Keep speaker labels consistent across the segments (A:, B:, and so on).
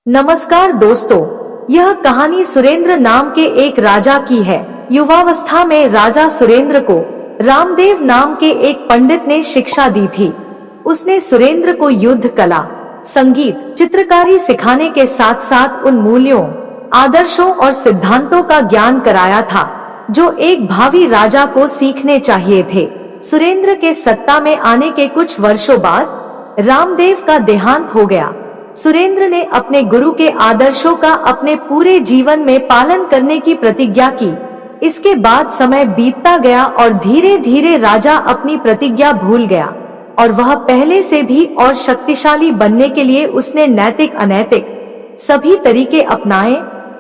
A: नमस्कार दोस्तों, यह कहानी सुरेंद्र नाम के एक राजा की है। युवावस्था में राजा सुरेंद्र को रामदेव नाम के एक पंडित ने शिक्षा दी थी। उसने सुरेंद्र को युद्ध कला, संगीत, चित्रकारी सिखाने के साथ साथ उन मूल्यों, आदर्शों और सिद्धांतों का ज्ञान कराया था जो एक भावी राजा को सीखने चाहिए थे। सुरेंद्र के सत्ता में आने के कुछ वर्षों बाद रामदेव का देहांत हो गया। सुरेंद्र ने अपने गुरु के आदर्शों का अपने पूरे जीवन में पालन करने की प्रतिज्ञा की। इसके बाद समय बीतता गया और धीरे धीरे राजा अपनी प्रतिज्ञा भूल गया और वह पहले से भी और शक्तिशाली बनने के लिए उसने नैतिक अनैतिक सभी तरीके अपनाए।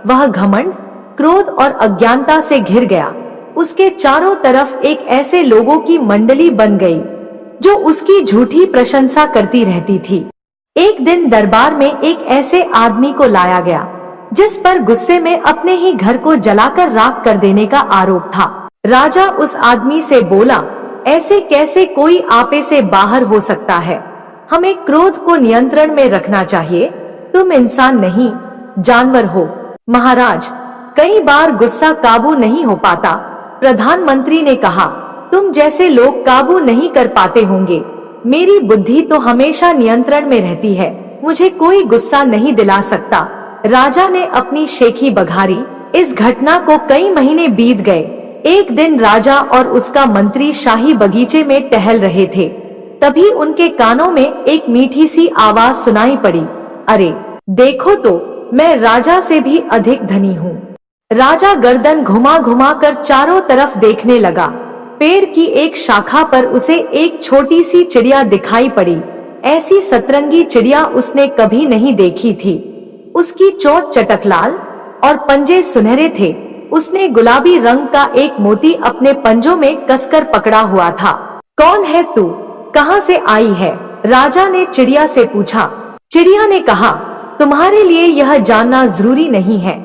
A: वह घमंड, क्रोध और अज्ञानता से घिर गया। उसके चारों तरफ एक ऐसे लोगों की मंडली बन गई जो उसकी झूठी प्रशंसा करती रहती थी। एक दिन दरबार में एक ऐसे आदमी को लाया गया जिस पर गुस्से में अपने ही घर को जलाकर राख कर देने का आरोप था। राजा उस आदमी से बोला, ऐसे कैसे कोई आपे से बाहर हो सकता है? हमें क्रोध को नियंत्रण में रखना चाहिए। तुम इंसान नहीं, जानवर हो। महाराज, कई बार गुस्सा काबू नहीं हो पाता। प्रधानमंत्री ने कहा, तुम जैसे लोग काबू नहीं कर पाते होंगे। मेरी बुद्धि तो हमेशा नियंत्रण में रहती है, मुझे कोई गुस्सा नहीं दिला सकता। राजा ने अपनी शेखी बघारी। इस घटना को कई महीने बीत गए। एक दिन राजा और उसका मंत्री शाही बगीचे में टहल रहे थे। तभी उनके कानों में एक मीठी सी आवाज सुनाई पड़ी, अरे देखो तो, मैं राजा से भी अधिक धनी हूँ। राजा गर्दन घुमा घुमा कर चारों तरफ देखने लगा। पेड़ की एक शाखा पर उसे एक छोटी सी चिड़िया दिखाई पड़ी। ऐसी सतरंगी चिड़िया उसने कभी नहीं देखी थी। उसकी चोंच चटकलाल और पंजे सुनहरे थे। उसने गुलाबी रंग का एक मोती अपने पंजों में कसकर पकड़ा हुआ था। कौन है तू? कहाँ से आई है? राजा ने चिड़िया से पूछा। चिड़िया ने कहा, तुम्हारे लिए यह जानना जरूरी नहीं है।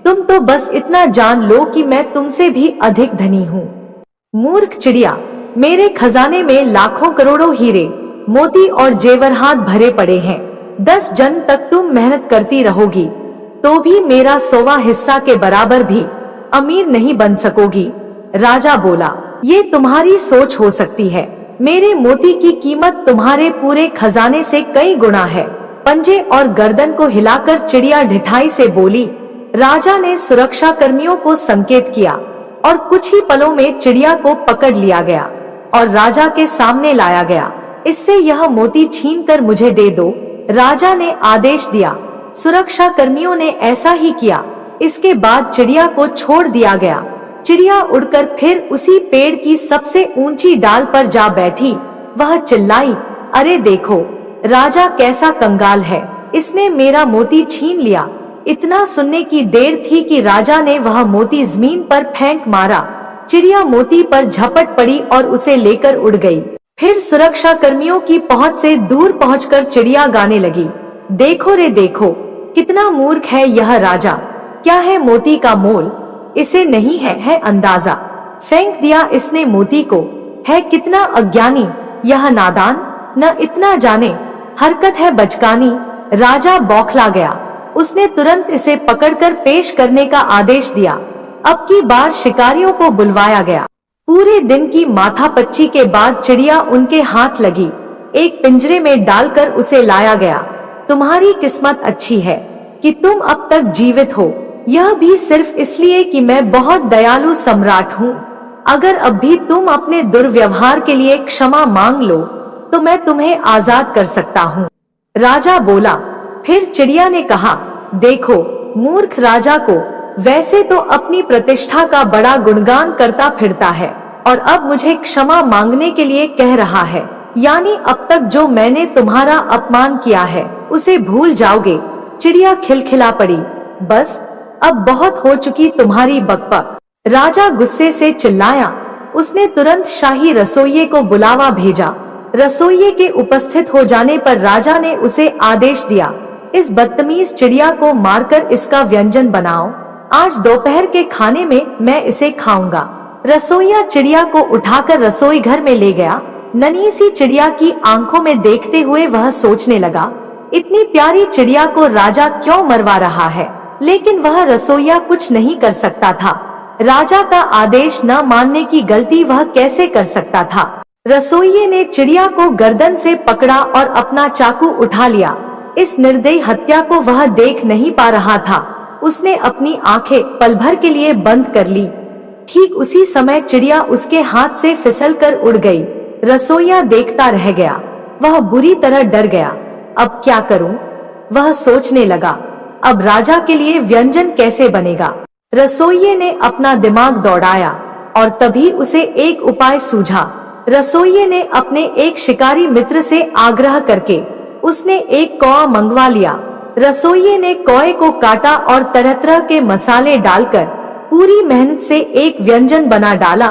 A: तुम तो बस इतना जान लो कि मैं तुमसे भी अधिक धनी हूँ। मूर्ख चिड़िया, मेरे खजाने में लाखों करोड़ों हीरे, मोती और जेवरात भरे पड़े हैं। 10 जन तक तुम मेहनत करती रहोगी तो भी मेरा 100वां हिस्सा के बराबर भी अमीर नहीं बन सकोगी। राजा बोला, ये तुम्हारी सोच हो सकती है। मेरे मोती की कीमत तुम्हारे पूरे खजाने से कई गुना है। पंजे और गर्दन को हिलाकर चिड़िया ढिठाई से बोली। राजा ने सुरक्षा कर्मियों को संकेत किया और कुछ ही पलों में चिड़िया को पकड़ लिया गया और राजा के सामने लाया गया। इससे यह मोती छीनकर मुझे दे दो, राजा ने आदेश दिया। सुरक्षा कर्मियों ने ऐसा ही किया। इसके बाद चिड़िया को छोड़ दिया गया। चिड़िया उड़कर फिर उसी पेड़ की सबसे ऊंची डाल पर जा बैठी। वह चिल्लाई, अरे देखो, राजा कैसा कंगाल है, इसने मेरा मोती छीन लिया। इतना सुनने की देर थी कि राजा ने वह मोती जमीन पर फेंक मारा। चिड़िया मोती पर झपट पड़ी और उसे लेकर उड़ गई। फिर सुरक्षा कर्मियों की पहुंच से दूर पहुंचकर चिड़िया गाने लगी, देखो रे देखो, कितना मूर्ख है यह राजा। क्या है मोती का मोल, इसे नहीं है अंदाजा। फेंक दिया इसने मोती को, है कितना अज्ञानी यह नादान, न इतना जाने, हरकत है बचकानी। राजा बौखला गया। उसने तुरंत इसे पकड़कर पेश करने का आदेश दिया। अब की बार शिकारियों को बुलवाया गया। पूरे दिन की माथापच्ची के बाद चिड़िया उनके हाथ लगी। एक पिंजरे में डालकर उसे लाया गया। तुम्हारी किस्मत अच्छी है कि तुम अब तक जीवित हो, यह भी सिर्फ इसलिए कि मैं बहुत दयालु सम्राट हूँ। अगर अब भी तुम अपने दुर्व्यवहार के लिए क्षमा मांग लो तो मैं तुम्हें आजाद कर सकता हूँ। राजा बोला। फिर चिड़िया ने कहा, देखो, मूर्ख राजा को वैसे तो अपनी प्रतिष्ठा का बड़ा गुणगान करता फिरता है और अब मुझे क्षमा मांगने के लिए कह रहा है, यानी अब तक जो मैंने तुम्हारा अपमान किया है उसे भूल जाओगे। चिड़िया खिलखिला पड़ी, बस अब बहुत हो चुकी तुम्हारी बकबक। राजा गुस्से से चिल्लाया। उसने तुरंत शाही रसोइये को बुलावा भेजा। रसोइये के उपस्थित हो जाने पर राजा ने उसे आदेश दिया, इस बदतमीज चिड़िया को मारकर इसका व्यंजन बनाओ। आज दोपहर के खाने में मैं इसे खाऊंगा। रसोइया चिड़िया को उठाकर रसोई घर में ले गया। नन्ही सी चिड़िया की आंखों में देखते हुए वह सोचने लगा, इतनी प्यारी चिड़िया को राजा क्यों मरवा रहा है? लेकिन वह रसोइया कुछ नहीं कर सकता था। राजा का आदेश न मानने की गलती वह कैसे कर सकता था? रसोइये ने चिड़िया को गर्दन से पकड़ा और अपना चाकू उठा लिया। इस निर्दयी हत्या को वह देख नहीं पा रहा था। उसने अपनी आंखें पल भर के लिए बंद कर ली। ठीक उसी समय चिड़िया उसके हाथ से फिसलकर उड़ गई। रसोइया देखता रह गया। वह बुरी तरह डर गया। अब क्या करूं? वह सोचने लगा। अब राजा के लिए व्यंजन कैसे बनेगा? रसोइये ने अपना दिमाग दौड़ाया और तभी उसे एक उपाय सूझा। रसोइये ने अपने एक शिकारी मित्र से आग्रह करके उसने एक कौवा मंगवा लिया। रसोइये ने कौवे को काटा और तरह तरह के मसाले डालकर पूरी मेहनत से एक व्यंजन बना डाला।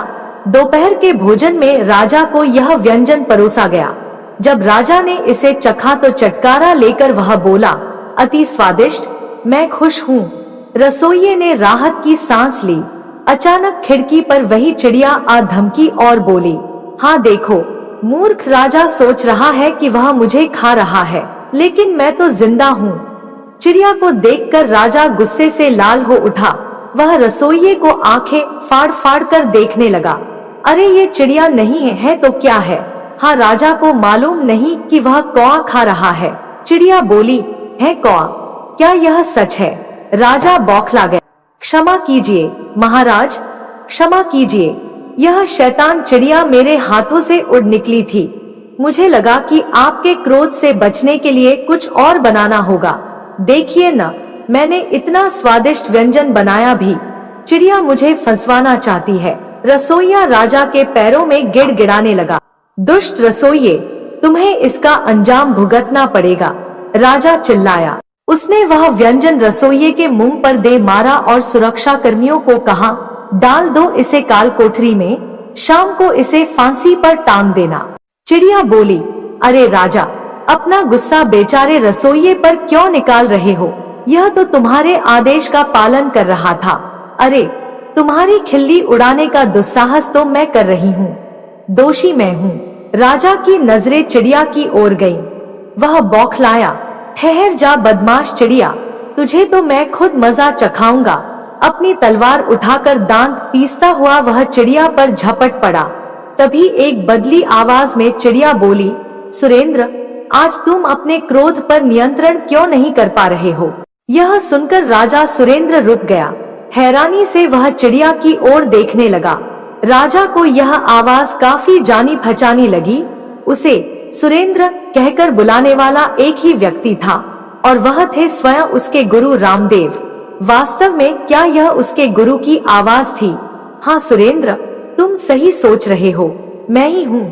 A: दोपहर के भोजन में राजा को यह व्यंजन परोसा गया। जब राजा ने इसे चखा तो चटकारा लेकर वह बोला, अति स्वादिष्ट, मैं खुश हूँ। रसोइये ने राहत की सांस ली। अचानक खिड़की पर वही चिड़िया आ धमकी और बोली, हाँ देखो, मूर्ख राजा सोच रहा है कि वह मुझे खा रहा है, लेकिन मैं तो जिंदा हूँ। चिड़िया को देखकर राजा गुस्से से लाल हो उठा। वह रसोइये को आंखें फाड़ फाड़ कर देखने लगा। अरे ये चिड़िया नहीं है तो क्या है? हाँ, राजा को मालूम नहीं कि वह कौवा खा रहा है। चिड़िया बोली, है कौवा? क्या यह सच है? राजा बौखला गया। क्षमा कीजिए महाराज, क्षमा कीजिए। यह शैतान चिड़िया मेरे हाथों से उड़ निकली थी। मुझे लगा कि आपके क्रोध से बचने के लिए कुछ और बनाना होगा। देखिए न, मैंने इतना स्वादिष्ट व्यंजन बनाया भी। चिड़िया मुझे फंसवाना चाहती है। रसोइया राजा के पैरों में गिड़गिड़ाने लगा। दुष्ट रसोइये, तुम्हें इसका अंजाम भुगतना पड़ेगा। राजा चिल्लाया। उसने वह व्यंजन रसोइये के मुंह पर दे मारा और सुरक्षा कर्मियों को कहा, डाल दो इसे काल कोठरी में, शाम को इसे फांसी पर टांग देना। चिड़िया बोली, अरे राजा, अपना गुस्सा बेचारे रसोइये पर क्यों निकाल रहे हो? यह तो तुम्हारे आदेश का पालन कर रहा था। अरे, तुम्हारी खिल्ली उड़ाने का दुस्साहस तो मैं कर रही हूँ। दोषी मैं हूँ। राजा की नजरें चिड़िया की ओर गईं। वह बौखलाया। ठहर जा बदमाश चिड़िया, तुझे तो मैं खुद मजा चखाऊंगा। अपनी तलवार उठाकर दांत पीसता हुआ वह चिड़िया पर झपट पड़ा। तभी एक बदली आवाज में चिड़िया बोली, सुरेंद्र, आज तुम अपने क्रोध पर नियंत्रण क्यों नहीं कर पा रहे हो? यह सुनकर राजा सुरेंद्र रुक गया। हैरानी से वह चिड़िया की ओर देखने लगा। राजा को यह आवाज काफी जानी पहचानी लगी। उसे सुरेंद्र कहकर बुलाने वाला एक ही व्यक्ति था और वह थे स्वयं उसके गुरु रामदेव। वास्तव में क्या यह उसके गुरु की आवाज थी? हाँ सुरेंद्र, तुम सही सोच रहे हो, मैं ही हूँ,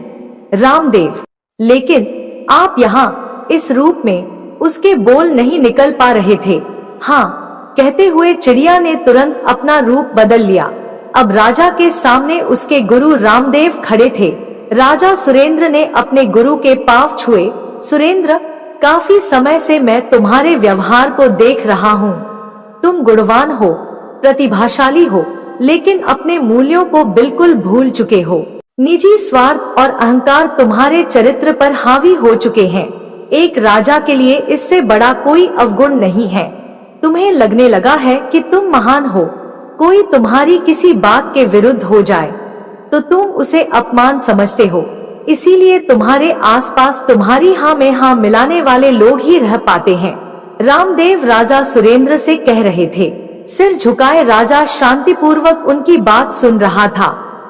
A: रामदेव। लेकिन आप यहाँ इस रूप में? उसके बोल नहीं निकल पा रहे थे। हाँ कहते हुए चिड़िया ने तुरंत अपना रूप बदल लिया। अब राजा के सामने उसके गुरु रामदेव खड़े थे। राजा सुरेंद्र ने अपने गुरु के पांव छुए। सुरेंद्र, काफी समय से मैं तुम्हारे व्यवहार को देख रहा हूँ। तुम गुणवान हो, प्रतिभाशाली हो, लेकिन अपने मूल्यों को बिल्कुल भूल चुके हो। निजी स्वार्थ और अहंकार तुम्हारे चरित्र पर हावी हो चुके हैं। एक राजा के लिए इससे बड़ा कोई अवगुण नहीं है। तुम्हें लगने लगा है कि तुम महान हो। कोई तुम्हारी किसी बात के विरुद्ध हो जाए तो तुम उसे अपमान समझते हो। इसीलिए तुम्हारे आसपास तुम्हारी हाँ में हाँ मिलाने वाले लोग ही रह पाते हैं। रामदेव राजा सुरेंद्र से कह रहे थे। सिर झुकाए राजा शांतिपूर्वक उनकी बात सुन रहा था।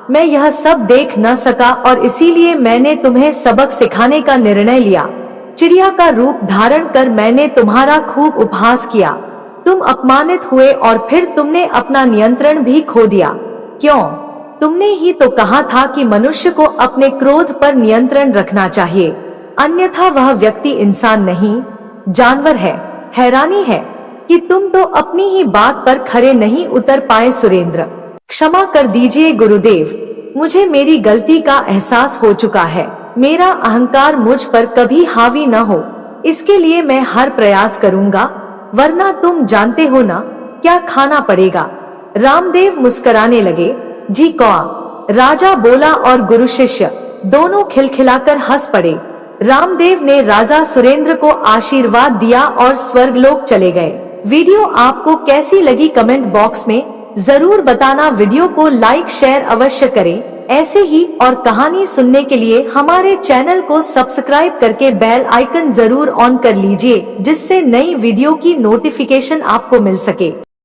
A: मैं यह सब देख न सका और इसीलिए मैंने तुम्हें सबक सिखाने का निर्णय लिया। चिड़िया का रूप धारण कर मैंने तुम्हारा खूब उपहास किया। तुम अपमानित हुए और फिर तुमने अपना नियंत्रण भी खो दिया। क्यों? तुमने ही तो कहा था कि मनुष्य को अपने क्रोध पर नियंत्रण रखना चाहिए, अन्यथा वह व्यक्ति इंसान नहीं, जानवर है। हैरानी है कि तुम तो अपनी ही बात पर खरे नहीं उतर पाए। सुरेंद्र, क्षमा कर दीजिए गुरुदेव, मुझे मेरी गलती का एहसास हो चुका है। मेरा अहंकार मुझ पर कभी हावी न हो, इसके लिए मैं हर प्रयास करूंगा, वरना तुम जानते हो ना क्या खाना पड़ेगा। रामदेव मुस्कुराने लगे। जी कौआ, राजा बोला और गुरु शिष्य दोनों खिलखिलाकर हंस पड़े। रामदेव ने राजा सुरेंद्र को आशीर्वाद दिया और स्वर्गलोक चले गए। वीडियो आपको कैसी लगी कमेंट बॉक्स में जरूर बताना। वीडियो को लाइक शेयर अवश्य करें। ऐसे ही और कहानी सुनने के लिए हमारे चैनल को सब्सक्राइब करके बेल आइकन जरूर ऑन कर लीजिए, जिससे नई वीडियो की नोटिफिकेशन आपको मिल सके।